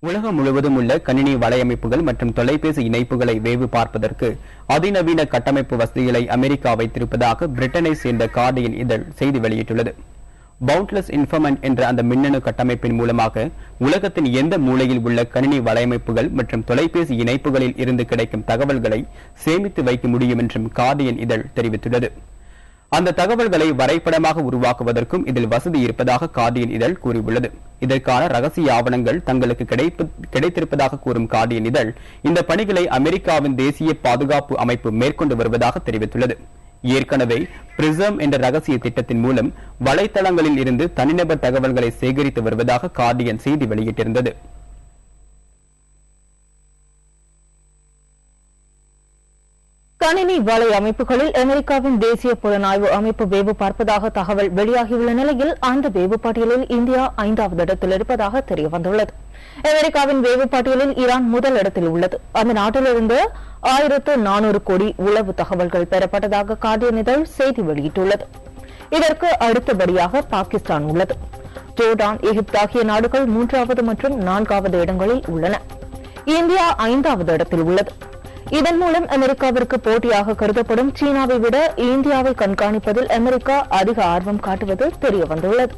உலகம் முழுவதும் உள்ள கணினி வலையமைப்புகள் மற்றும் தொலைபேசி இணைப்புகளை வேவு பார்ப்பதற்கு அதிநவீன கட்டமைப்பு வசதிகளை அமெரிக்கா வைத்திருப்பதாக பிரிட்டனை சேர்ந்த கார்டியன் இதழ் செய்தி வெளியிட்டுள்ளது. பவுண்ட்லெஸ் இன்ஃபர்மெண்ட் என்ற அந்த மின்னணு கட்டமைப்பின் மூலமாக உலகத்தின் எந்த மூலையில் உள்ள கணினி வலையமைப்புகள் மற்றும் தொலைபேசி இணைப்புகளில் இருந்து கிடைக்கும் தகவல்களை சேமித்து வைக்க முடியும் என்றும் கார்டியன் இதழ் தெரிவித்துள்ளது. அந்த தகவல்களை வரைபடமாக உருவாக்குவதற்கும் இதில் வசதி இருப்பதாக கார்டியன் இதழ் கூறியுள்ளது. இதற்கான ரகசிய ஆவணங்கள் தங்களுக்கு கிடைத்திருப்பதாக கூறும் கார்டியன் இதழ் இந்த பணிகளை அமெரிக்காவின் தேசிய பாதுகாப்பு அமைப்பு மேற்கொண்டு வருவதாக தெரிவித்துள்ளது. ஏற்கனவே பிரிசம் என்ற ரகசிய திட்டத்தின் மூலம் வலைத்தளங்களில் இருந்து தனிநபர் தகவல்களை சேகரித்து வருவதாக கார்டியன் செய்தி வெளியிட்டிருந்தது. கணினி வலை அமைப்புகளில் அமெரிக்காவின் தேசிய புலனாய்வு அமைப்பு வேவு பார்ப்பதாக தகவல் வெளியாகியுள்ள நிலையில் அந்த வேவு பட்டியலில் இந்தியா 5வது இடத்தில் இருப்பதாக தெரியவந்துள்ளது. அமெரிக்காவின் வேவு பட்டியலில் ஈரான் முதல் இடத்தில் உள்ளது. அந்த நாட்டிலிருந்து 1400 கோடி உளவு தகவல்கள் பெறப்பட்டதாக கார்டியன் இதழ் செய்தி வெளியிட்டுள்ளது. இதற்கு அடுத்தபடியாக பாகிஸ்தான் உள்ளது. ஜோர்டான், எகிப்து ஆகிய நாடுகள் 3வது மற்றும் 4வது இடங்களில் உள்ளன. இந்தியா 5வது இடத்தில் உள்ளது. இதன் மூலம் அமெரிக்காவிற்கு போட்டியாக கருதப்படும் சீனாவை விட இந்தியாவை கண்காணிப்பதில் அமெரிக்கா அதிக ஆர்வம் காட்டுவது தெரியவந்துள்ளது.